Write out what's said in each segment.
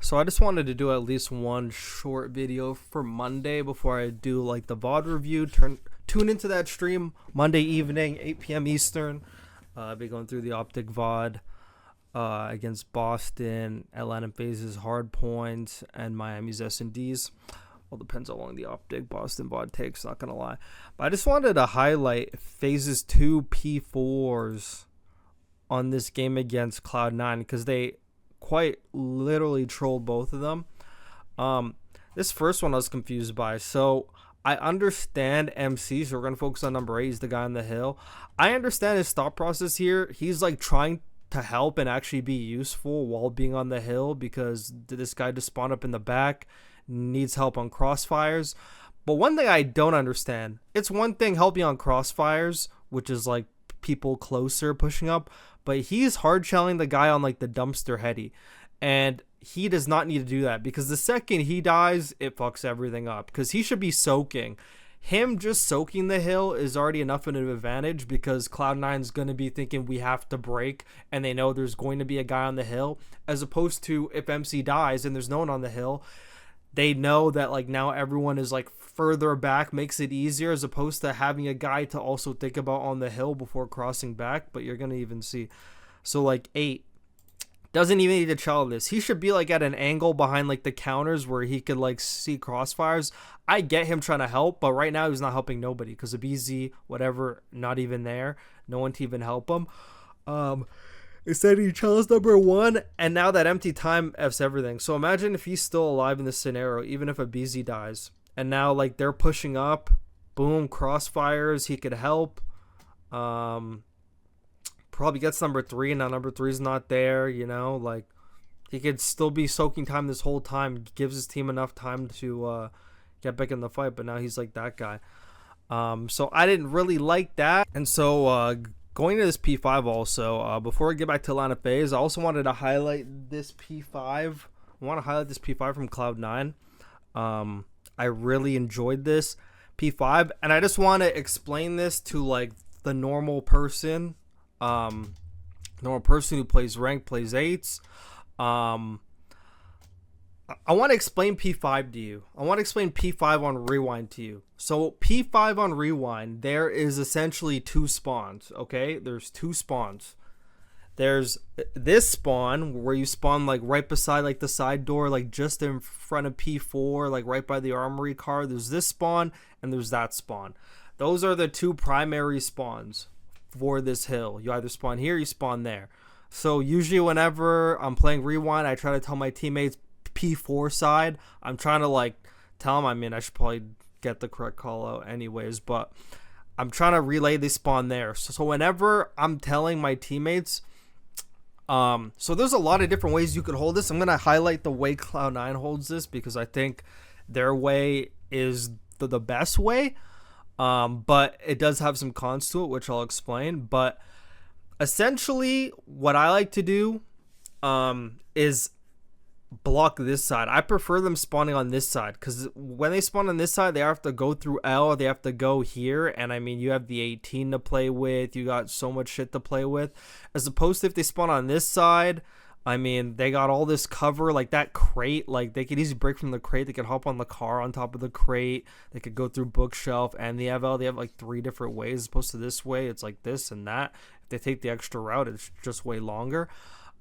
So I just wanted to do at least one short video for Monday before I do like the VOD review. Tune into that stream Monday evening, 8 p.m. Eastern. I'll be going through the Optic VOD against Boston, Atlanta FaZe's Hard Points, and Miami's S&Ds. All depends how long the Optic Boston VOD takes, not gonna lie. But I just wanted to highlight FaZe's 2 P4s on this game against Cloud9 because they quite literally trolled both of them. This first one I was confused by. So I understand MC, so we're going to focus on number 8. He's the guy on the hill. I understand his thought process here. He's like trying to help and actually be useful while being on the hill because this guy just spawned up in the back, needs help on crossfires. But one thing I don't understand, it's one thing helping on crossfires, which is like people closer pushing up, but he's hard shelling the guy on like the dumpster heady, and he does not need to do that because the second he dies, it fucks everything up because he should be soaking. Him just soaking the hill is already enough of an advantage because Cloud9 is going to be thinking we have to break, and they know there's going to be a guy on the hill, as opposed to if MC dies and there's no one on the hill, they know that like now everyone is like further back, makes it easier as opposed to having a guy to also think about on the hill before crossing back. But you're gonna even see, so like 8 doesn't even need to chill this. He should be like at an angle behind like the counters where he could like see crossfires. I get him trying to help, but right now he's not helping nobody because of BZ, whatever, not even there, no one to even help him. Instead he chose number 1, and now that empty time F's everything. So imagine if he's still alive in this scenario, even if a BZ dies, and now like they're pushing up, boom, crossfires, he could help. Probably gets number 3, and now number 3's not there, you know, like he could still be soaking time this whole time, gives his team enough time to get back in the fight, but now he's like that guy. So I didn't really like that. And so going to this P5 also, before I get back to Atlanta FaZe, I also wanted to highlight this P5. I want to highlight this P5 from Cloud9. I really enjoyed this P5, and I just want to explain this to like the normal person who plays ranked, plays 8s. I want to explain P5 to you. I want to explain P5 on Rewind to you. So P5 on Rewind, there is essentially 2 spawns, okay? There's 2 spawns. There's this spawn where you spawn like right beside like the side door, like just in front of P4, like right by the armory car. There's this spawn and there's that spawn. Those are the 2 primary spawns for this hill. You either spawn here, you spawn there. So usually whenever I'm playing Rewind, I try to tell my teammates P4 side. I'm trying to like tell them, I mean, I should probably get the correct call out anyways, but I'm trying to relay the spawn there. So whenever I'm telling my teammates, so there's a lot of different ways you could hold this. I'm going to highlight the way Cloud9 holds this because I think their way is the best way. But it does have some cons to it, which I'll explain. But essentially what I like to do is block this side. I prefer them spawning on this side because when they spawn on this side, they have to go through L, they have to go here, and I mean you have the 18 to play with, you got so much shit to play with, as opposed to if they spawn on this side, I mean they got all this cover, like that crate, like they could easily break from the crate, they could hop on the car on top of the crate, they could go through bookshelf and the FL. They have like 3 different ways, as opposed to this way it's like this and that. If they take the extra route, it's just way longer.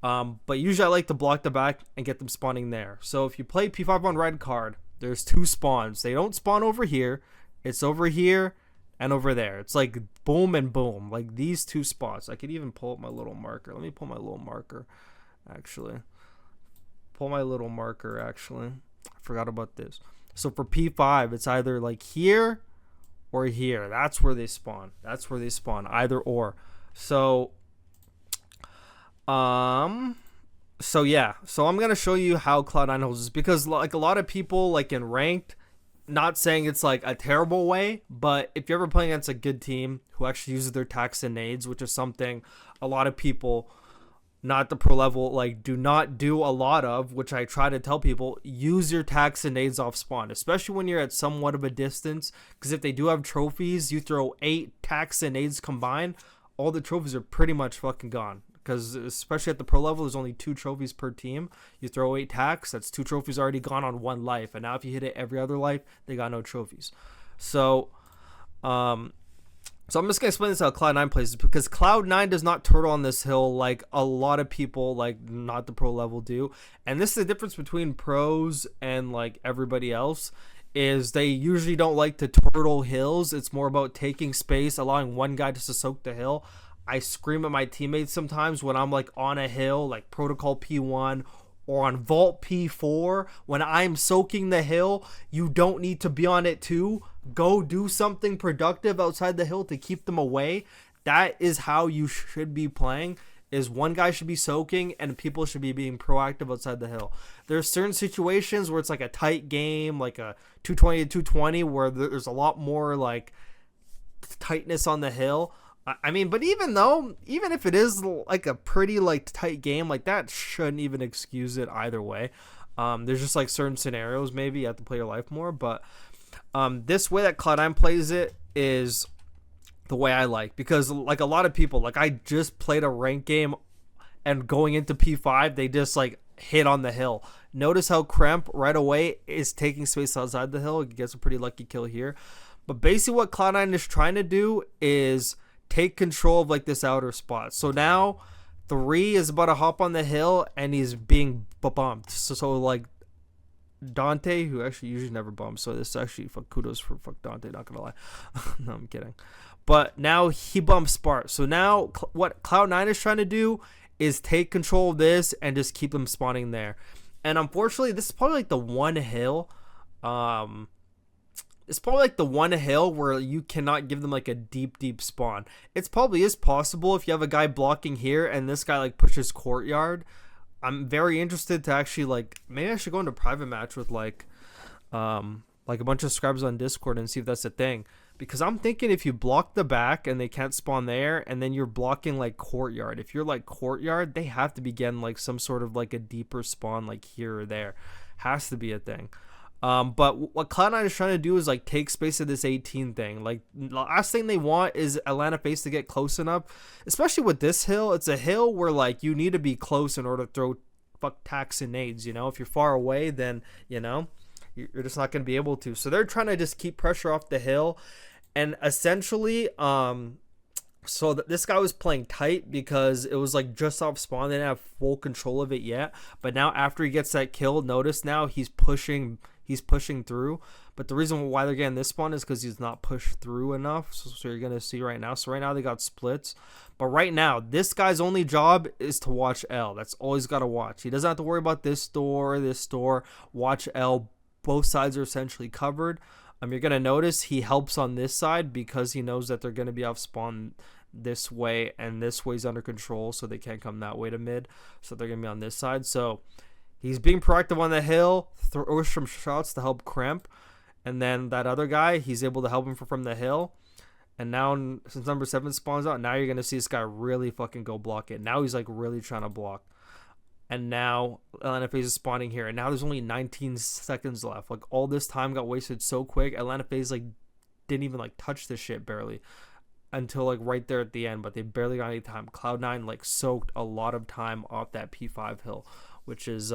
But usually I like to block the back and get them spawning there. So if you play P5 on red card, there's 2 spawns. They don't spawn over here. It's over here and over there. It's like boom and boom. Like these 2 spots. I could even pull up my little marker. Let me pull my little marker, actually. I forgot about this. So for P5, it's either like here or here. That's where they spawn. Either or. So yeah, so I'm gonna show you how Cloud9 holds this because like a lot of people like in ranked, not saying it's like a terrible way, but if you're ever playing against a good team who actually uses their tax and nades, which is something a lot of people not the pro level like do not do a lot of, which I try to tell people, use your tax and nades off spawn, especially when you're at somewhat of a distance, because if they do have trophies, you throw 8 tax and nades combined, all the trophies are pretty much fucking gone. because especially at the pro level, there's only 2 trophies per team. You throw 8 tacks, that's 2 trophies already gone on 1 life, and now if you hit it every other life, they got no trophies. So I'm just gonna explain this how Cloud9 plays, because Cloud9 does not turtle on this hill like a lot of people, like not the pro level, do. And this is the difference between pros and like everybody else, is they usually don't like to turtle hills. It's more about taking space, allowing one guy just to soak the hill. I scream at my teammates sometimes when I'm like on a hill, like Protocol P1 or on Vault P4, when I'm soaking the hill, you don't need to be on it too. Go do something productive outside the hill to keep them away. That is how you should be playing, is one guy should be soaking and people should be being proactive outside the hill. There's certain situations where it's like a tight game, like a 220 to 220, where there's a lot more like tightness on the hill. I mean, but even if it is like a pretty like tight game, like that shouldn't even excuse it either way. There's just like certain scenarios maybe you have to play your life more, but this way that Cloud9 plays it is the way I like, because like a lot of people, like I just played a ranked game and going into P5, they just like hit on the hill. Notice how Kremp right away is taking space outside the hill. He gets a pretty lucky kill here. But basically what Cloud9 is trying to do is take control of like this outer spot. So now 3 is about to hop on the hill and he's being bumped. So like Dante, who actually usually never bumps, so this is actually kudos for Dante, not gonna lie. No, I'm kidding. But now he bumps Spart. So now what Cloud9 is trying to do is take control of this and just keep them spawning there. And unfortunately, this is probably like the one hill. It's probably like the one hill where you cannot give them like a deep spawn. It's probably is possible if you have a guy blocking here and this guy like pushes courtyard. I'm very interested to actually like, maybe I should go into private match with like a bunch of scribes on Discord and see if that's a thing. Because I'm thinking if you block the back and they can't spawn there, and then you're blocking like courtyard. If you're like courtyard, they have to begin like some sort of like a deeper spawn like here or there. Has to be a thing. But what Cloud9 is trying to do is like take space of this 18 thing. Like the last thing they want is Atlanta FaZe to get close enough, especially with this hill. It's a hill where like you need to be close in order to throw tacks and nades. You know, if you're far away, then you know you're just not going to be able to. So they're trying to just keep pressure off the hill, and essentially, so this guy was playing tight because it was like just off spawn. They didn't have full control of it yet. But now after he gets that kill, notice now he's pushing through. But the reason why they're getting this spawn is because he's not pushed through enough. So you're going to see right now. So right now they got splits. But right now, this guy's only job is to watch L. That's all he's got to watch. He doesn't have to worry about this door. Watch L. Both sides are essentially covered. You're going to notice he helps on this side because he knows that they're going to be off spawn this way. And this way's under control, so they can't come that way to mid. So they're going to be on this side. So he's being proactive on the hill, throws some shots to help Kremp. And then that other guy, he's able to help him from the hill. And now, since number 7 spawns out, now you're going to see this guy really fucking go block it. Now he's like really trying to block. And now Atlanta FaZe is spawning here. And now there's only 19 seconds left. Like all this time got wasted so quick. Atlanta FaZe like didn't even like touch this shit barely until like right there at the end. But they barely got any time. Cloud9 like soaked a lot of time off that P5 hill, which is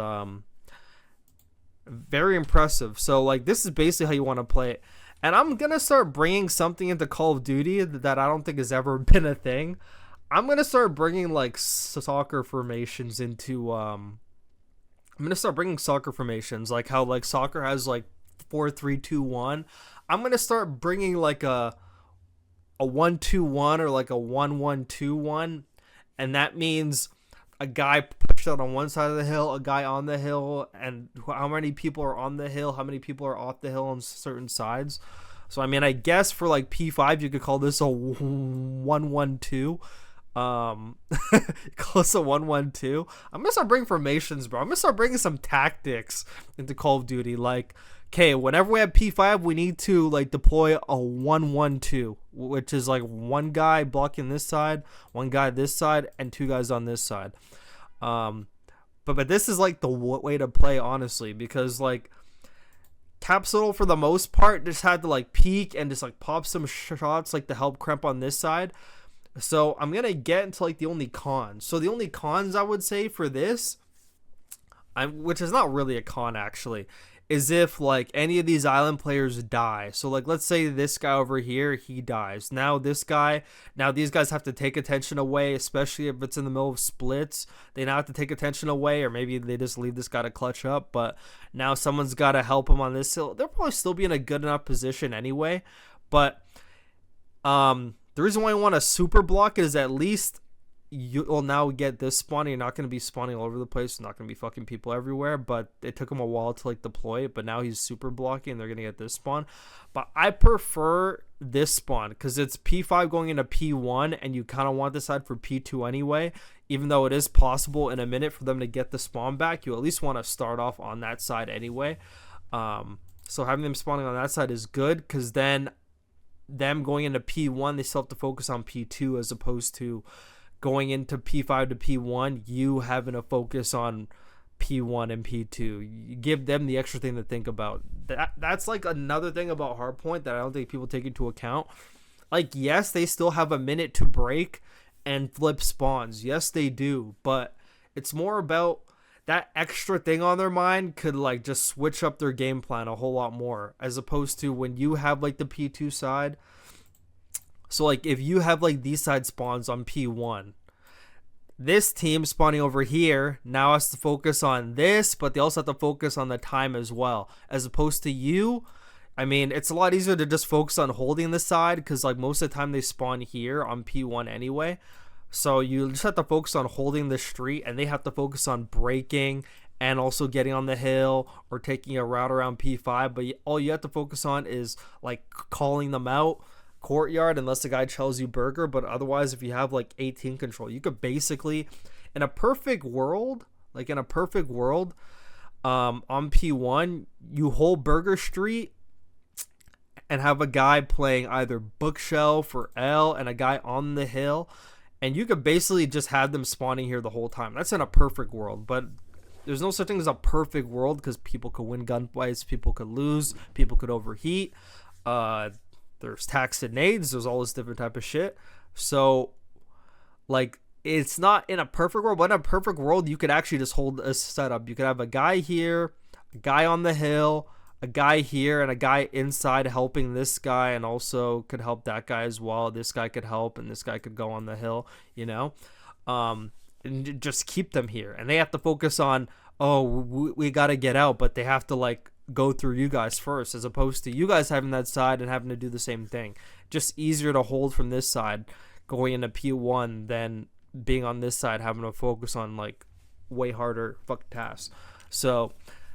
very impressive. So like this is basically how you want to play it. And I'm gonna start bringing something into Call of Duty that I don't think has ever been a thing. I'm gonna start bringing like soccer formations into I'm gonna start bringing soccer formations, like how like soccer has like 4-3-2-1. I'm gonna start bringing like a 1-2-1 or like a 1-1-2-1, and that means a guy pushed out on one side of the hill, a guy on the hill, and how many people are on the hill, how many people are off the hill on certain sides. So I mean, I guess for like P5 you could call this a 1-1-2. Close to 1-1-2. I'm gonna start bringing formations, bro. I'm gonna start bringing some tactics into Call of Duty. Like, okay, whenever we have P5, we need to like deploy a 1-1-2, which is like one guy blocking this side, one guy this side, and 2 guys on this side. But this is like the way to play, honestly, because like Capsule for the most part just had to like peek and just like pop some shots like to help Kremp on this side. So I'm going to get into like the only cons. So the only cons I would say for this, which is not really a con actually, is if like any of these island players die. So like let's say this guy over here, he dies. Now these guys have to take attention away, especially if it's in the middle of splits. They now have to take attention away, or maybe they just leave this guy to clutch up. But now someone's got to help him on this hill. They'll probably still be in a good enough position anyway. But the reason why I want to super block it is at least you will now get this spawn. You're not going to be spawning all over the place. You're not going to be fucking people everywhere. But it took him a while to like deploy it. But now he's super blocking and they're going to get this spawn. But I prefer this spawn because it's P5 going into P1 and you kind of want this side for P2 anyway. Even though it is possible in a minute for them to get the spawn back, you at least want to start off on that side anyway. So having them spawning on that side is good because then them going into P1, they still have to focus on P2 as opposed to going into P5 to P1, you having to focus on P1 and P2. You give them the extra thing to think about. That's like another thing about Hardpoint that I don't think people take into account. Like, yes, they still have a minute to break and flip spawns. Yes, they do. But it's more about that extra thing on their mind could like just switch up their game plan a whole lot more. As opposed to when you have like the P2 side. So, like, if you have, like, these side spawns on P1, this team spawning over here now has to focus on this, but they also have to focus on the time as well. As opposed to you, I mean, it's a lot easier to just focus on holding the side because, like, most of the time they spawn here on P1 anyway. So, you just have to focus on holding the street, and they have to focus on breaking and also getting on the hill or taking a route around P5. But all you have to focus on is, like, calling them out. Courtyard, unless the guy tells you burger, but otherwise if you have like 18 control, you could basically in a perfect world on P1 you hold Burger Street and have a guy playing either Bookshelf or L and a guy on the hill, and you could basically just have them spawning here the whole time. That's in a perfect world, but there's no such thing as a perfect world because people could win gunfights, people could lose, people could overheat, there's tax and nades, there's all this different type of shit. So, like, it's not in a perfect world, but in a perfect world, you could actually just hold a setup. You could have a guy here, a guy on the hill, a guy here, and a guy inside helping this guy, and also could help that guy as well. This guy could help, and this guy could go on the hill, you know? And just keep them here. And they have to focus on, oh, we got to get out, but they have to, like, go through you guys first, as opposed to you guys having that side and having to do the same thing. Just easier to hold from this side going into P1 than being on this side having to focus on like way harder tasks. So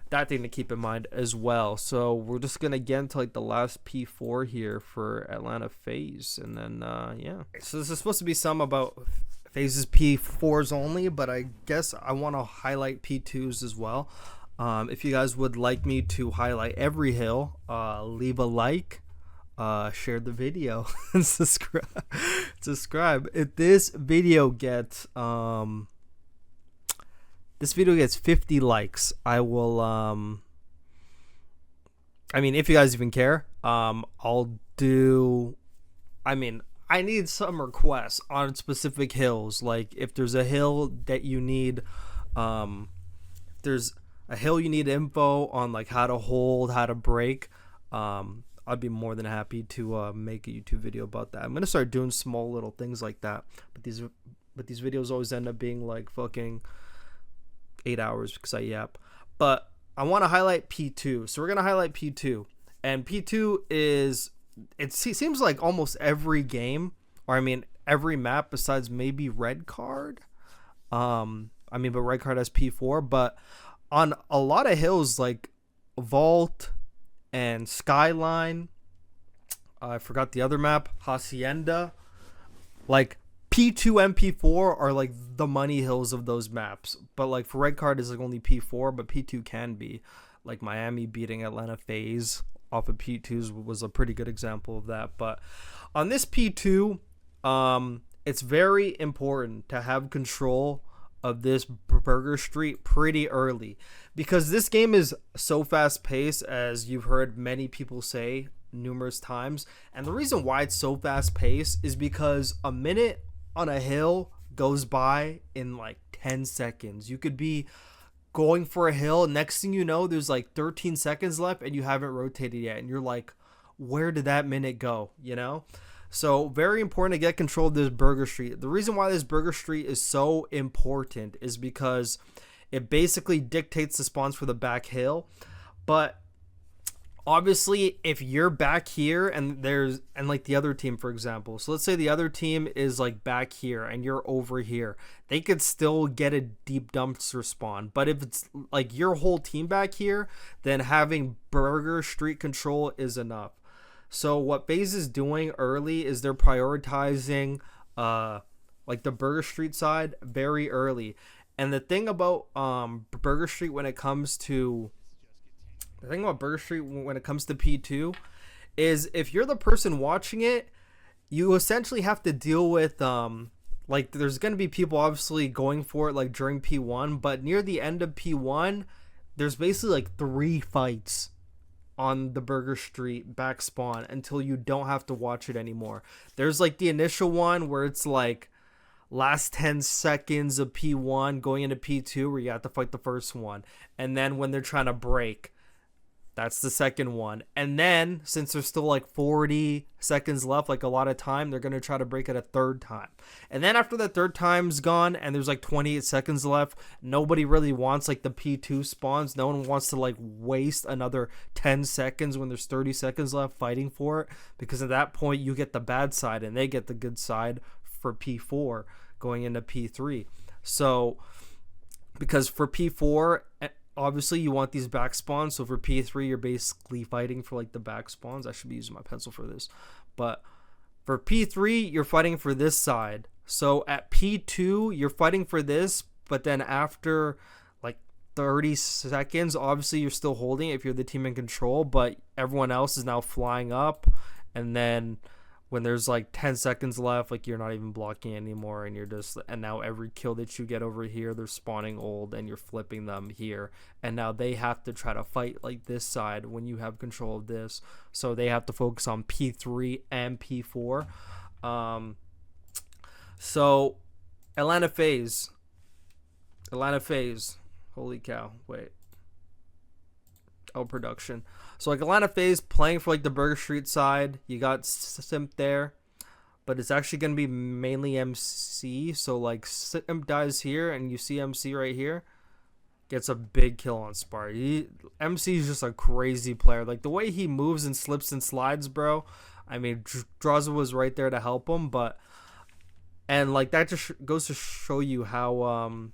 that thing to keep in mind as well. So we're just gonna get into like the last P4 here for Atlanta FaZe, and then yeah. So this is supposed to be some about FaZe's P4s only, but I guess I want to highlight P2s as well. If you guys would like me to highlight every hill, leave a like, share the video, and subscribe. If this video gets 50 likes, I will I mean, if you guys even care, I'll do, I mean, I need some requests on specific hills. Like if there's a hill that you need, there's a hill you need info on, like how to hold, how to break, I'd be more than happy to make a YouTube video about that. I'm gonna start doing small little things like that, but these videos always end up being like fucking 8 hours because I yap. But I want to highlight P2, so we're gonna highlight P2, and P2 is, it seems like almost every game, or I mean every map besides maybe Red Card, but Red Card has P4, but on a lot of hills like Vault and Skyline, I forgot the other map, Hacienda, like P2 and P4 are like the money hills of those maps. But like for Red Card is like only P4, but P2 can be. Like Miami beating Atlanta FaZe off of P2s was a pretty good example of that. But on this P2, it's very important to have control of this Burger Street pretty early, because this game is so fast paced, as you've heard many people say numerous times. And the reason why it's so fast paced is because a minute on a hill goes by in like 10 seconds. You could be going for a hill, next thing you know, there's like 13 seconds left and you haven't rotated yet, and you're like, where did that minute go, you know? So very important to get control of this burger street. The reason why this burger street is so important is because it basically dictates the spawns for the back hill. But obviously, if you're back here and like the other team, for example, so let's say the other team is like back here and you're over here, they could still get a deep dumpster spawn. But if it's like your whole team back here, then having burger street control is enough. So what FaZe is doing early is they're prioritizing like the burger street side very early. And the thing about burger street when it comes to P2 is if you're the person watching it, you essentially have to deal with like there's going to be people obviously going for it like during P1, but near the end of P1 there's basically like 3 fights on the burger street back spawn until you don't have to watch it anymore. There's like the initial one where it's like last 10 seconds of P1 going into P2 where you have to fight the first one, and then when they're trying to break, that's the second one. And then since there's still like 40 seconds left, like a lot of time, they're going to try to break it a third time. And then after the third time's gone and there's like 28 seconds left, nobody really wants like the P2 spawns. No one wants to like waste another 10 seconds when there's 30 seconds left fighting for it, because at that point you get the bad side and they get the good side for P4 going into P3. So because for P4, obviously you want these back spawns, so for P3 you're basically fighting for like the back spawns. I should be using my pencil for this, but for P3 you're fighting for this side. So at P2 you're fighting for this, but then after like 30 seconds obviously you're still holding it if you're the team in control, but everyone else is now flying up, and then when there's like 10 seconds left, like you're not even blocking anymore, and now every kill that you get over here, they're spawning old and you're flipping them here, and now they have to try to fight like this side when you have control of this, so they have to focus on P3 and P4. So Atlanta FaZe, holy cow, wait, production. So like Atlanta FaZe playing for like the Burger Street side, you got Simp there, but it's actually going to be mainly MC. So like Simp dies here and you see MC right here, gets a big kill on Spar. MC is just a crazy player. Like the way he moves and slips and slides, bro. I mean, Draza was right there to help him, and like that just goes to show you how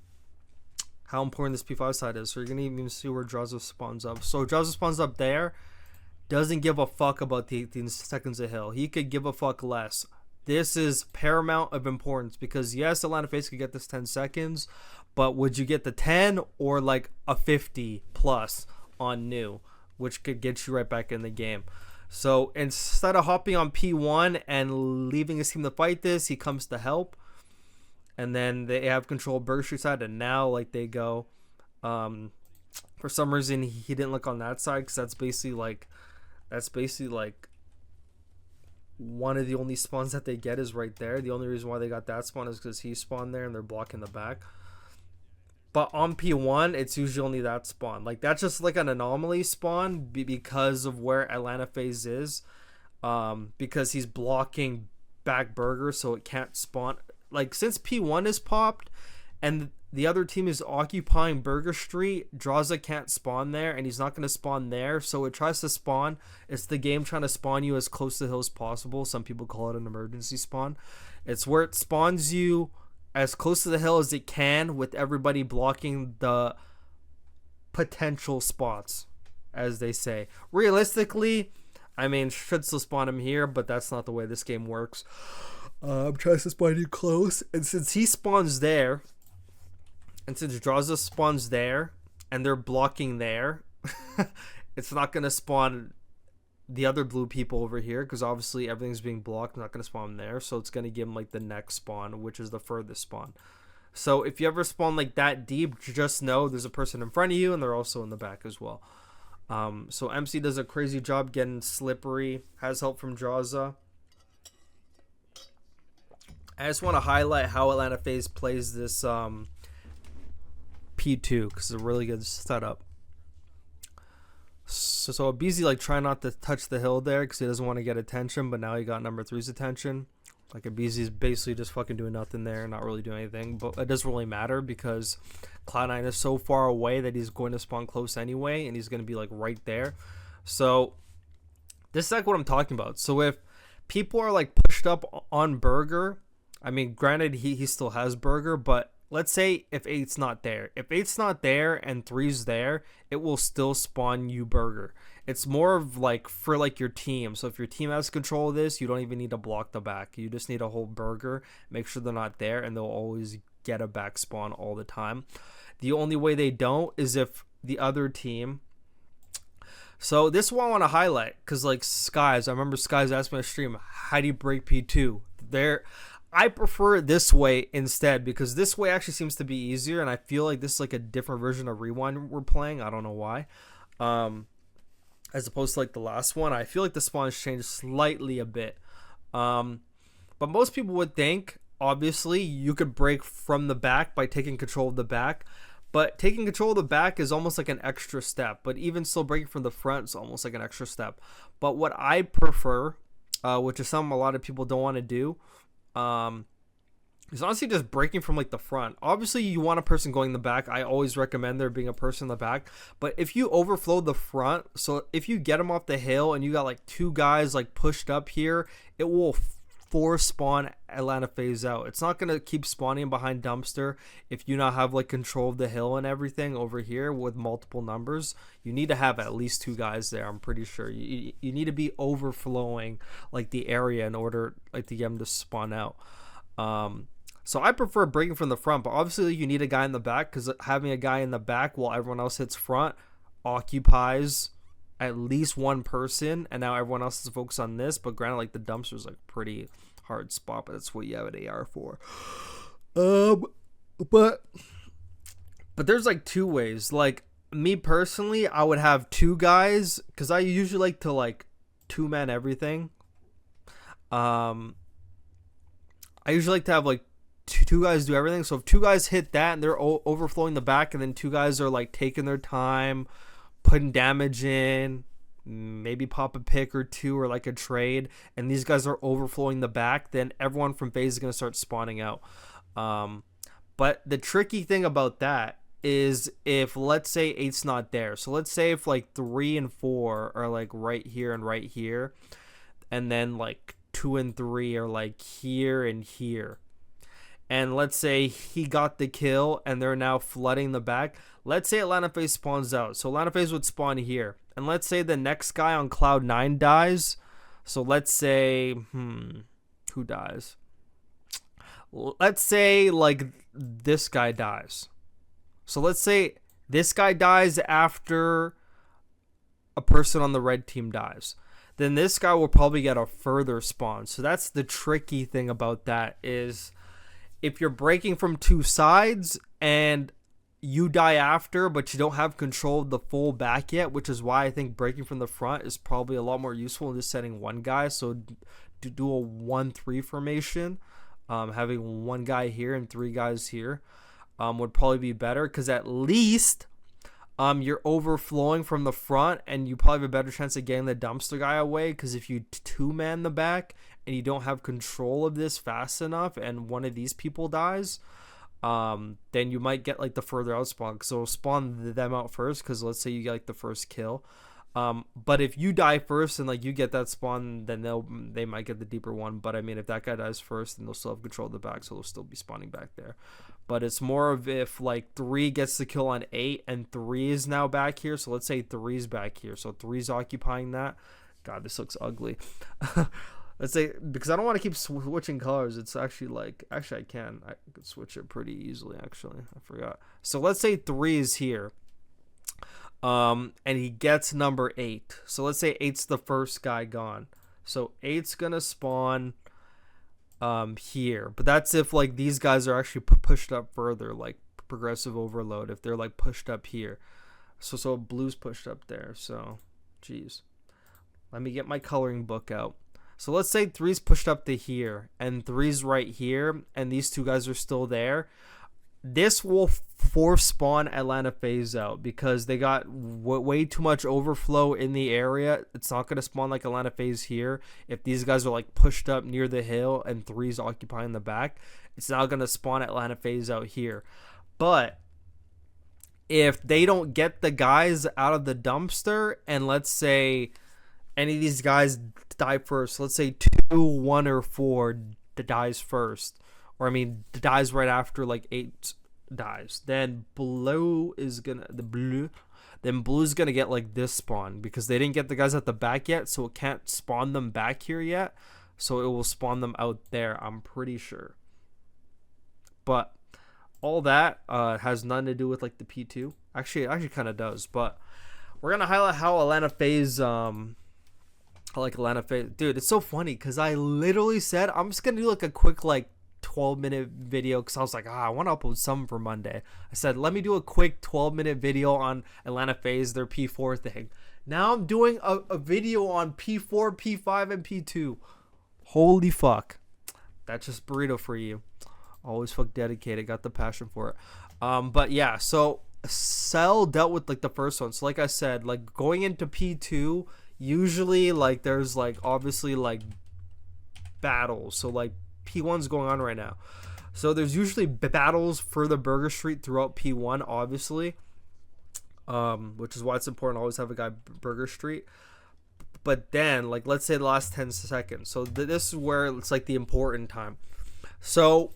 important this P5 side is. So you're going to even see where Draza spawns up. So Draza spawns up there, doesn't give a fuck about the 18 seconds of hill. He could give a fuck less. This is paramount of importance because yes, Atlanta FaZe could get this 10 seconds, but would you get the 10 or like a 50 plus on new, which could get you right back in the game. So instead of hopping on P1 and leaving his team to fight this, he comes to help. And then they have control of Burger Street side, and now like they go. For some reason he didn't look on that side because that's basically like one of the only spawns that they get is right there. The only reason why they got that spawn is because he spawned there and they're blocking the back. But on P1 it's usually only that spawn. Like that's just like an anomaly spawn because of where Atlanta FaZe is, because he's blocking back Burger, so it can't spawn. Like since P1 is popped and the other team is occupying Burger Street, Draza can't spawn there and he's not going to spawn there, so it tries to spawn. It's the game trying to spawn you as close to the hill as possible. Some people call it an emergency spawn. It's where it spawns you as close to the hill as it can with everybody blocking the potential spots, as they say. Realistically, I mean, should still spawn him here, but that's not the way this game works. I'm trying to spawn you close, and since he spawns there, and since Draza spawns there, and they're blocking there, it's not going to spawn the other blue people over here, because obviously everything's being blocked, not going to spawn there, so it's going to give them like the next spawn, which is the furthest spawn. So if you ever spawn like that deep, just know there's a person in front of you, and they're also in the back as well. So MC does a crazy job getting slippery, has help from Draza. I just want to highlight how Atlanta FaZe plays this P2 because it's a really good setup. So BZ like trying not to touch the hill there because he doesn't want to get attention, but now he got number 3's attention. Like BZ is basically just fucking doing nothing there, not really doing anything. But it doesn't really matter because Cloud9 is so far away that he's going to spawn close anyway, and he's going to be like right there. So this is like what I'm talking about. So if people are like pushed up on Burger, I mean, granted he still has Burger, but let's say if 8's not there. If 8's not there and 3's there, it will still spawn you Burger. It's more of like for like your team. So if your team has control of this, you don't even need to block the back. You just need to hold Burger, make sure they're not there, and they'll always get a back spawn all the time. The only way they don't is if the other team... So this is what I want to highlight because like Skies, I remember Skies asked me on stream, how do you break P2? I prefer it this way instead because this way actually seems to be easier, and I feel like this is like a different version of Rewind we're playing. I don't know why. As opposed to like the last one, I feel like the spawn has changed slightly a bit. But most people would think, obviously, you could break from the back by taking control of the back. But taking control of the back is almost like an extra step. But even still breaking from the front is almost like an extra step. But what I prefer, which is something a lot of people don't want to do, it's honestly just breaking from like the front. Obviously you want a person going in the back. I always recommend there being a person in the back, but if you overflow the front, so if you get them off the hill and you got like 2 guys like pushed up here, it will force spawn Atlanta FaZe out. It's not going to keep spawning behind Dumpster if you not have like control of the hill and everything over here with multiple numbers. You need to have at least 2 guys there. I'm pretty sure you need to be overflowing like the area in order like to get them to spawn out. So I prefer breaking from the front, but obviously you need a guy in the back because having a guy in the back while everyone else hits front occupies at least one person, and now everyone else is focused on this. But granted, like the Dumpster is like pretty hard spot, but that's what you have an AR for. But there's like 2 ways. Like me personally, I would have 2 guys because I usually like to like 2-man everything. I usually like to have like 2 guys do everything. So if 2 guys hit that and they're overflowing the back, and then 2 guys are like taking their time, putting damage in, maybe pop a pick or 2 or like a trade, and these guys are overflowing the back, then everyone from FaZe is going to start spawning out. But the tricky thing about that is if, let's say, 8's not there. So let's say if like 3 and 4 are like right here and right here, and then like 2 and 3 are like here and here. And let's say he got the kill and they're now flooding the back. Let's say Atlanta FaZe spawns out. So Atlanta FaZe would spawn here. And let's say the next guy on Cloud9 dies. So let's say, who dies? Let's say like this guy dies. So let's say this guy dies after a person on the red team dies. Then this guy will probably get a further spawn. So that's the tricky thing about that is if you're breaking from 2 sides and you die after, but you don't have control of the full back yet, which is why I think breaking from the front is probably a lot more useful than just setting 1 guy. So to do a 1-3 formation, having 1 guy here and 3 guys here would probably be better because at least you're overflowing from the front and you probably have a better chance of getting the Dumpster guy away, because if you 2-man the back and you don't have control of this fast enough and one of these people dies, then you might get like the further out spawn, so spawn them out first because let's say you get like the first kill. But if you die first and like you get that spawn, then they might get the deeper one. But I mean, if that guy dies first, then they'll still have control of the back, so they'll still be spawning back there. But it's more of if like 3 gets the kill on 8 and 3 is now back here. So let's say 3's back here, so 3's occupying that. God, this looks ugly. Let's say, because I don't want to keep switching colors. It's actually like, actually I can switch it pretty easily. Actually, I forgot. So let's say 3 is here. And he gets number 8. So let's say 8's the first guy gone. So 8's gonna spawn here. But that's if like these guys are actually pushed up further, like progressive overload, if they're like pushed up here. So blue's pushed up there. So geez, let me get my coloring book out. So let's say 3's pushed up to here and 3's right here, and these two guys are still there. This will force spawn Atlanta FaZe out because they got way too much overflow in the area. It's not going to spawn like Atlanta FaZe here. If these guys are like pushed up near the hill and 3's occupying the back, it's now going to spawn Atlanta FaZe out here. But if they don't get the guys out of the dumpster, and let's say any of these guys die first, let's say 2, 1, or 4 dies first, or I mean dies right after like 8 dies, then blue's gonna get like this spawn because they didn't get the guys at the back yet, so it can't spawn them back here yet, so it will spawn them out there, I'm pretty sure. But all that has nothing to do with like the P2. Actually, it actually kind of does. But we're gonna highlight how Atlanta FaZe, Atlanta FaZe, dude. It's so funny because I literally said I'm just gonna do like a quick like 12-minute video because I was like, I want to upload some for Monday. I said let me do a quick 12-minute video on Atlanta FaZe, their P4 thing. Now I'm doing a video on P4, P5, and P2. Holy fuck, that's just Borito for you. Always fuck dedicated, got the passion for it. But yeah, so Cell dealt with like the first one. So like I said, like going into P2, usually like there's like obviously like battles. So like P1's going on right now. So there's usually battles for the Burger Street throughout P1, obviously. Which is why it's important to always have a guy Burger Street. But then like let's say the last 10 seconds. So this is where it's like the important time. So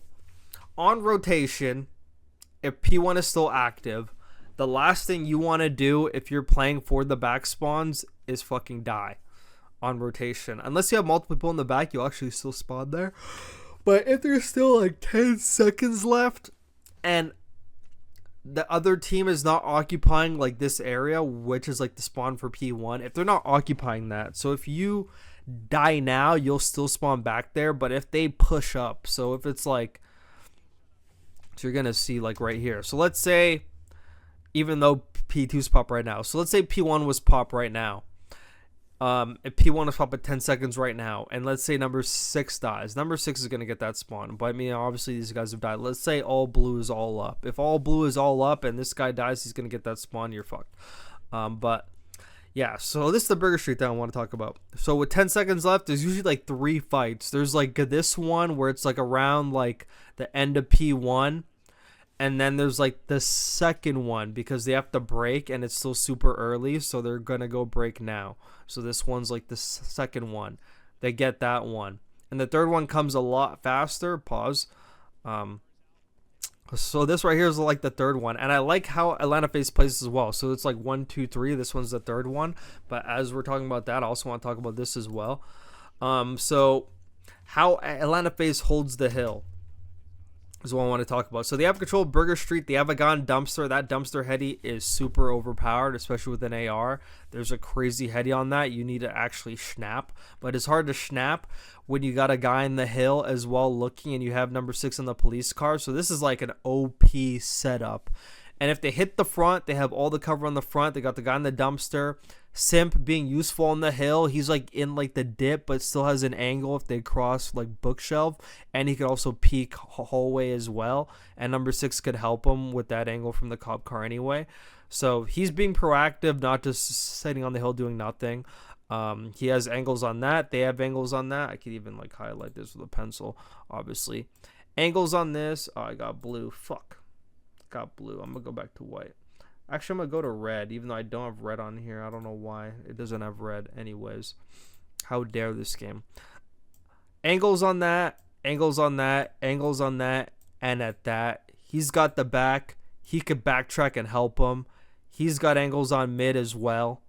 on rotation, if P1 is still active, the last thing you want to do if you're playing for the back spawns is fucking die on rotation. Unless you have multiple people in the back, you'll actually still spawn there. But if there's still like 10 seconds left and the other team is not occupying like this area, which is like the spawn for P1, if they're not occupying that, so if you die now, you'll still spawn back there. But if they push up, so if it's like, so you're gonna see like right here, so let's say even though P2's pop right now, so let's say P1 was pop right now, if P1 is pop at 10 seconds right now, and let's say number 6 dies, number 6 is gonna get that spawn. But I mean, obviously these guys have died. Let's say all blue is all up. If all blue is all up and this guy dies, he's gonna get that spawn. You're fucked. But yeah, so this is the Burger Street that I want to talk about. So with 10 seconds left, there's usually like 3 fights. There's like this one where it's like around like the end of P1. And then there's like the second one because they have to break and it's still super early. So they're going to go break now. So this one's like the second one. They get that one. And the third one comes a lot faster. Pause. So this right here is like the third one, and I like how Atlanta FaZe plays as well. So it's like 1, 2, 3. This one's the third one. But as we're talking about that, I also want to talk about this as well. So how Atlanta FaZe holds the hill is what I want to talk about. So they have control of Burger Street. They have a gun dumpster. That dumpster heady is super overpowered, especially with an AR. There's a crazy heady on that. You need to actually snap, but it's hard to snap when you got a guy in the hill as well looking, and you have number 6 in the police car. So this is like an OP setup. And if they hit the front, they have all the cover on the front. They got the guy in the dumpster. Simp being useful on the hill. He's like in like the dip, but still has an angle if they cross like bookshelf. And he could also peek hallway as well. And number 6 could help him with that angle from the cop car anyway. So he's being proactive, not just sitting on the hill doing nothing. He has angles on that. They have angles on that. I could even like highlight this with a pencil, obviously. Angles on this. Oh, I got blue. Fuck. Got blue. I'm going to go back to white. Actually, I'm going to go to red, even though I don't have red on here. I don't know why. It doesn't have red anyways. How dare this game. Angles on that. Angles on that. Angles on that. And at that. He's got the back. He could backtrack and help him. He's got angles on mid as well.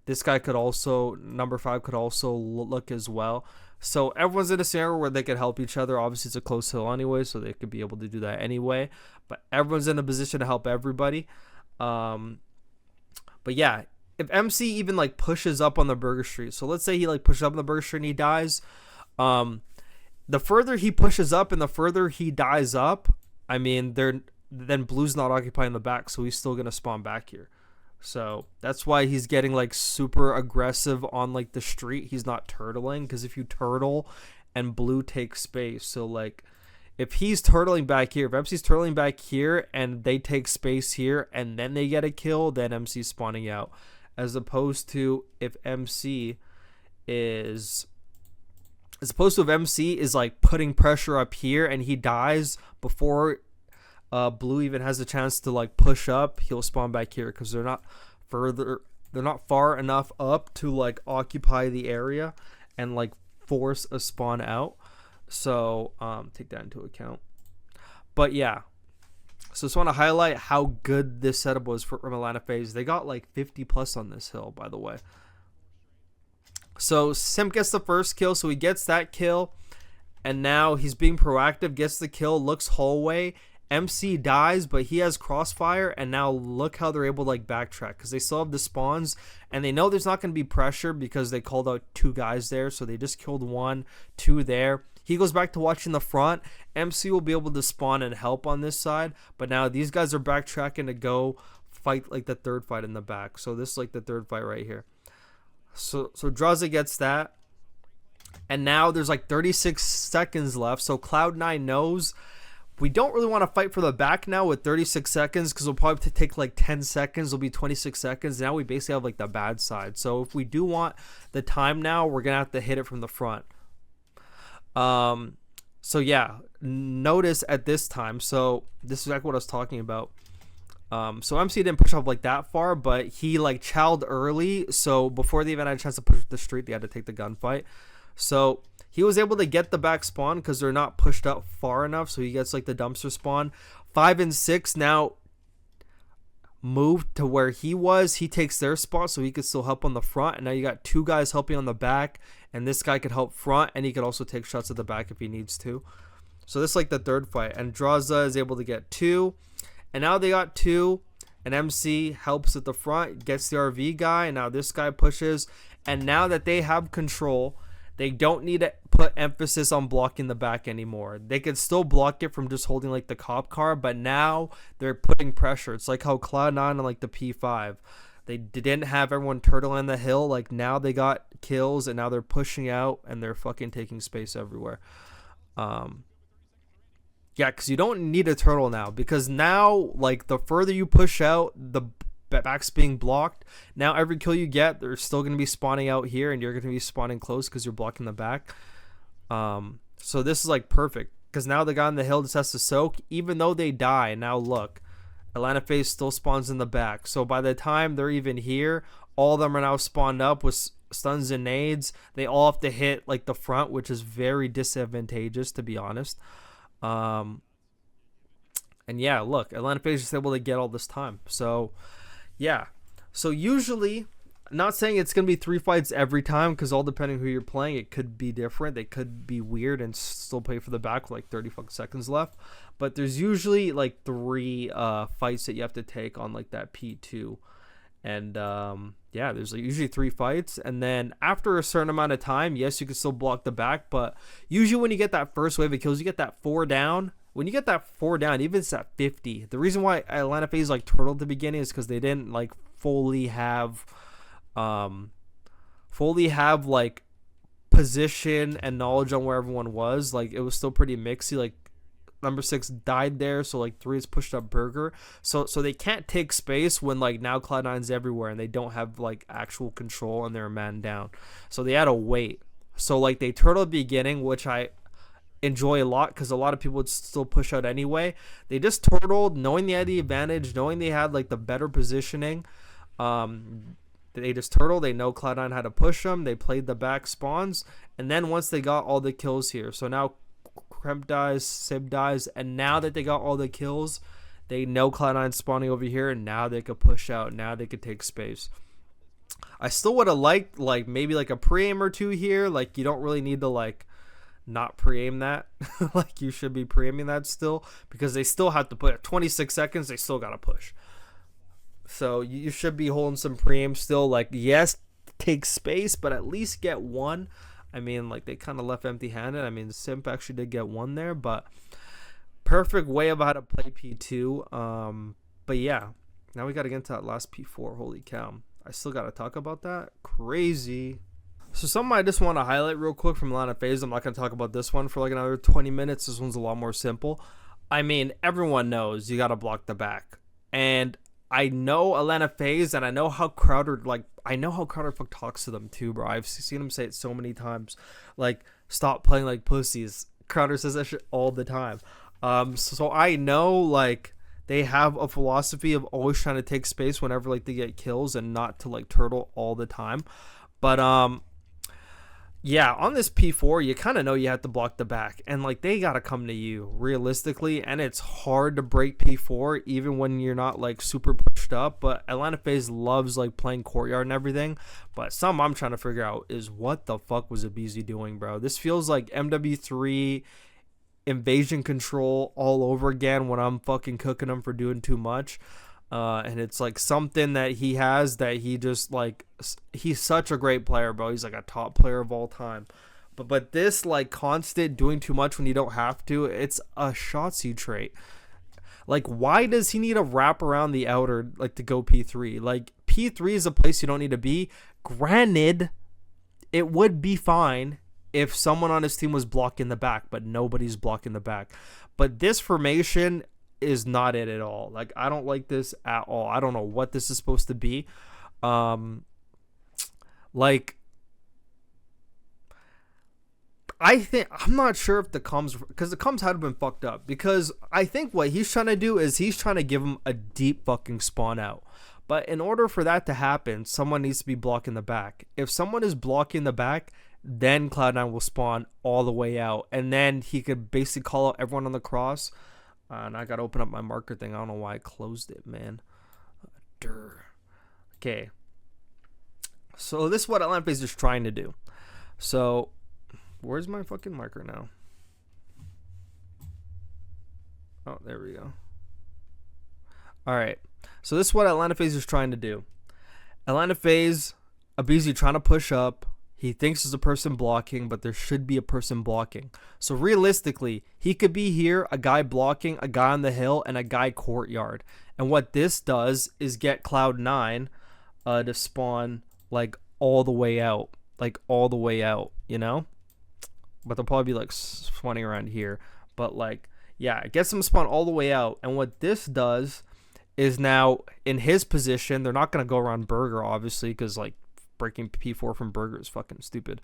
This guy could also, number 5 could also look as well. So everyone's in a scenario where they could help each other. Obviously, it's a close hill anyway, so they could be able to do that anyway. But everyone's in a position to help everybody. But yeah, if MC even like pushes up on the Burger Street, so let's say he like pushes up on the Burger Street and he dies. The further he pushes up and the further he dies up, I mean, then blue's not occupying the back, so he's still gonna spawn back here. So that's why he's getting like super aggressive on like the street. He's not turtling, because if you turtle and blue takes space, so like if he's turtling back here, if MC's turtling back here and they take space here and then they get a kill, then MC's spawning out. As opposed to if MC is like putting pressure up here and he dies before blue even has a chance to like push up, he'll spawn back here because they're not far enough up to like occupy the area and like force a spawn out. So take that into account. But yeah, so just want to highlight how good this setup was from Atlanta FaZe. They got like 50 plus on this hill, by the way. So Simp gets the first kill, so he gets that kill, and now he's being proactive, gets the kill, looks hallway. MC dies, but he has crossfire, and now look how they're able to like backtrack, because they still have the spawns, and they know there's not going to be pressure because they called out 2 guys there, so they just killed 1, 2 there. He goes back to watching the front. MC will be able to spawn and help on this side, but now these guys are backtracking to go fight like the third fight in the back. So this is like the third fight right here. So Draza gets that, and now there's like 36 seconds left, so Cloud9 knows we don't really want to fight for the back now with 36 seconds, because it'll probably take like 10 seconds. It'll be 26 seconds. Now we basically have like the bad side. So if we do want the time now, we're going to have to hit it from the front. So yeah, notice at this time, so this is exactly what I was talking about. So MC didn't push up like that far, but he like chowed early. So before they even had a chance to push the street, they had to take the gunfight. So he was able to get the back spawn because they're not pushed up far enough. So he gets like the dumpster spawn. 5 and 6 now moved to where he was. He takes their spot so he could still help on the front. And now you got 2 guys helping on the back. And this guy could help front. And he could also take shots at the back if he needs to. So this is like the third fight. And Draza is able to get 2. And now they got 2. And MC helps at the front. Gets the RV guy. And now this guy pushes. And now that they have control, they don't need to put emphasis on blocking the back anymore. They can still block it from just holding like the cop car, but now they're putting pressure. It's like how Cloud9 and like the P5, they didn't have everyone turtle on the hill. Like now they got kills and now they're pushing out and they're fucking taking space everywhere. Yeah, because you don't need a turtle now, because now like the further you push out, the back's being blocked. Now every kill you get, they're still going to be spawning out here, and you're going to be spawning close because you're blocking the back. So this is like perfect, because now the guy on the hill just has to soak, even though they die. Now look, Atlanta FaZe still spawns in the back. So by the time they're even here, all of them are now spawned up with stuns and nades. They all have to hit like the front, which is very disadvantageous, to be honest. And yeah, look, Atlanta FaZe is able to get all this time. So yeah, so usually, not saying it's going to be 3 fights every time, because all depending who you're playing, it could be different. They could be weird and still play for the back with like 30 fucking seconds left. But there's usually like 3 fights that you have to take on like that P2. And yeah, there's like usually 3 fights. And then after a certain amount of time, yes, you can still block the back. But usually when you get that first wave of kills, you get that 4 down. When you get that 4 down, even if it's at 50, the reason why Atlanta FaZe like turtled at the beginning is because they didn't like fully have like position and knowledge on where everyone was. Like it was still pretty mixy. Like number 6 died there, so like 3 is pushed up Burger. So they can't take space when like now Cloud9's everywhere and they don't have like actual control and they're a man down. So they had to wait. So like they turtled at the beginning, which I enjoy a lot, because a lot of people would still push out anyway. They just turtled, knowing they had the advantage, knowing they had like the better positioning. They just turtled. They know Cloud9 had to push them. They played the back spawns, and then once they got all the kills here, so now Kremp dies, Sib dies, and now that they got all the kills, they know Cloud9 spawning over here, and now they could push out. Now they could take space. I still would have liked like maybe like a pre-aim or 2 here. Like you don't really need to like not pre-aim that. Like you should be pre-aiming that still, because they still have to put 26 seconds. They still got to push. So you should be holding some pre-aim still. Like, yes, take space, but at least get 1. I mean, like, they kind of left empty-handed. I mean, Simp actually did get 1 there, but perfect way of how to play P2. But yeah, Now we got to get into that last P4. Holy cow. I still got to talk about that. Crazy. So something I just want to highlight real quick from Atlanta FaZe. I'm not going to talk about this one for like another 20 minutes. This one's a lot more simple. I mean, everyone knows you got to block the back. And I know Atlanta FaZe, and I know how Crowder fuck talks to them too, bro. I've seen him say it so many times. Like, stop playing like pussies. Crowder says that shit all the time. So I know, like, they have a philosophy of always trying to take space whenever like they get kills and not to like turtle all the time. But yeah, on this P4, you kind of know you have to block the back, and like they gotta come to you realistically, and it's hard to break P4 even when you're not like super pushed up. But Atlanta FaZe loves like playing courtyard and everything. But something I'm trying to figure out is what the fuck was Abizi doing, bro? This feels like MW3 invasion control all over again when I'm fucking cooking him for doing too much. And it's like something that he has that he just like, he's such a great player, bro. He's like a top player of all time. But this like constant doing too much when you don't have to, it's a Shotzi trait. Like, why does he need to wrap around the outer like to go P3? Like, P3 is a place you don't need to be. Granted, it would be fine if someone on his team was blocking the back, but nobody's blocking the back. But this formation is not it at all. Like, I don't like this at all. I don't know what this is supposed to be. Like, I'm not sure if the comms, because the comms had been fucked up, because I think what he's trying to do is he's trying to give him a deep fucking spawn out. But in order for that to happen, someone needs to be blocking the back. If someone is blocking the back, then Cloud9 will spawn all the way out, and then he could basically call out everyone on the cross. And I gotta open up my marker thing. I don't know why I closed it, man. Okay. So this is what Atlanta FaZe is trying to do. So where's my fucking marker now? Oh, there we go. All right. So this is what Atlanta FaZe is trying to do. Atlanta FaZe, Abizi trying to push up. He thinks there's a person blocking, but there should be a person blocking. So realistically, he could be here, a guy blocking, a guy on the hill, and a guy courtyard. And what this does is get Cloud9 to spawn like all the way out. Like all the way out, you know? But they'll probably be like spawning around here. But like, yeah, it gets them to spawn all the way out. And what this does is now in his position, they're not going to go around Burger, obviously, because like, breaking P4 from Burger is fucking stupid.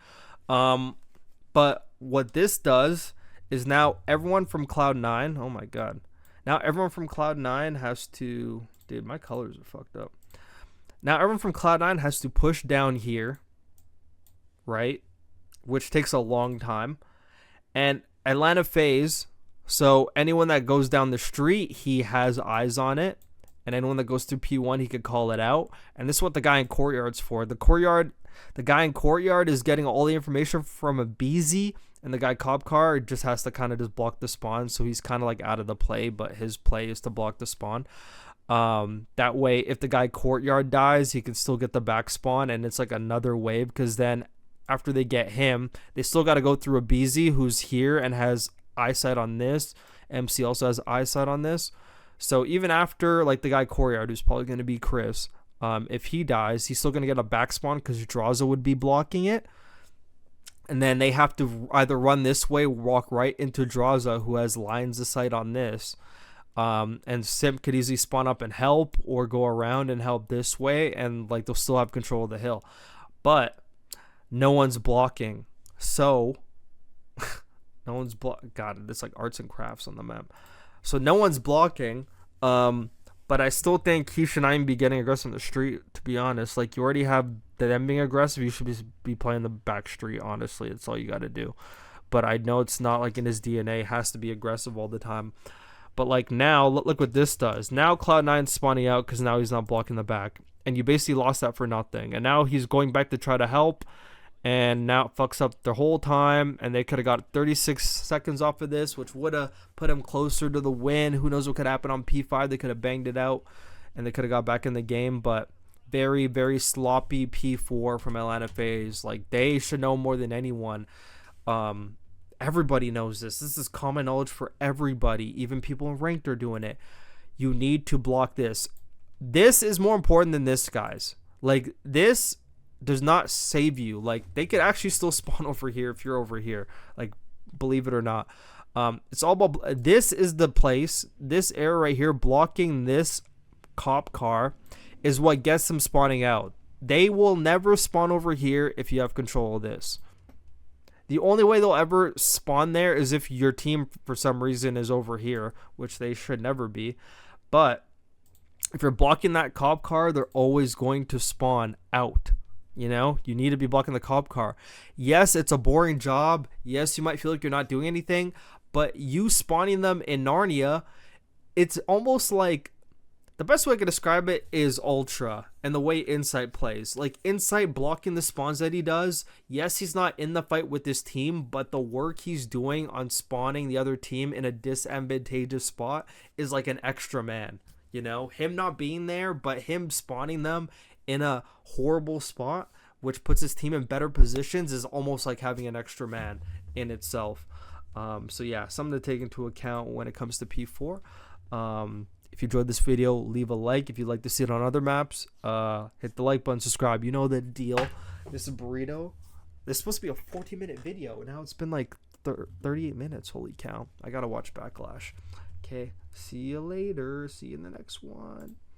But what this does is now everyone from Cloud9, oh my god. Now everyone from Cloud9 has to, dude, my colors are fucked up. Now everyone from Cloud9 has to push down here, right? Which takes a long time. And Atlanta FaZe, so anyone that goes down the street, he has eyes on it. And anyone that goes through P1, he could call it out. And this is what the guy in courtyard's for. The guy in courtyard is getting all the information from Abizi, and the guy cop car just has to kind of just block the spawn. So he's kind of like out of the play, but his play is to block the spawn. That way, if the guy courtyard dies, he can still get the back spawn, and it's like another wave, because then after they get him, they still got to go through Abizi, who's here and has eyesight on this. MC also has eyesight on this. So even after like the guy courtyard, who's probably going to be Chris, if he dies, he's still going to get a back spawn because Draza would be blocking it. And then they have to either run this way, walk right into Draza, who has lines of sight on this. And Simp could easily spawn up and help, or go around and help this way, and like they'll still have control of the hill. But no one's blocking. So no one's God, it's like arts and crafts on the map. So no one's blocking, but I still think he should not even be getting aggressive in the street, to be honest. Like, you already have them being aggressive, you should be playing the back street, honestly. That's all you got to do. But I know it's not like in his DNA, it has to be aggressive all the time. But like now, look what this does. Now Cloud9's spawning out because now he's not blocking the back. And you basically lost that for nothing. And now he's going back to try to help. And now it fucks up their whole time, and they could have got 36 seconds off of this, which would have put them closer to the win. Who knows what could happen on P5? They could have banged it out, and they could have got back in the game. But very, very sloppy P4 from Atlanta FaZe. Like, they should know more than anyone. Everybody knows this. This is common knowledge for everybody. Even people in ranked are doing it. You need to block this. This is more important than this, guys. Like, this does not save you. Like, they could actually still spawn over here if you're over here. Like, believe it or not. It's all about, this is the place, this area right here, blocking this cop car is what gets them spawning out. They will never spawn over here if you have control of this. The only way they'll ever spawn there is if your team for some reason is over here, which they should never be. But if you're blocking that cop car, they're always going to spawn out. You know, you need to be blocking the cop car. Yes, it's a boring job. Yes, you might feel like you're not doing anything, but you spawning them in Narnia, it's almost like, the best way I can describe it is Ultra and the way Insight plays. Like, Insight blocking the spawns that he does, yes, he's not in the fight with his team, but the work he's doing on spawning the other team in a disadvantageous spot is like an extra man. You know, him not being there, but him spawning them in a horrible spot, which puts his team in better positions, is almost like having an extra man in itself. So yeah, something to take into account when it comes to P4. If you enjoyed this video, leave a like. If you'd like to see it on other maps, hit the like button, subscribe. You know the deal. This is Burrito. This is supposed to be a 14-minute video. Now it's been like 38 minutes. Holy cow. I got to watch Backlash. Okay. See you later. See you in the next one.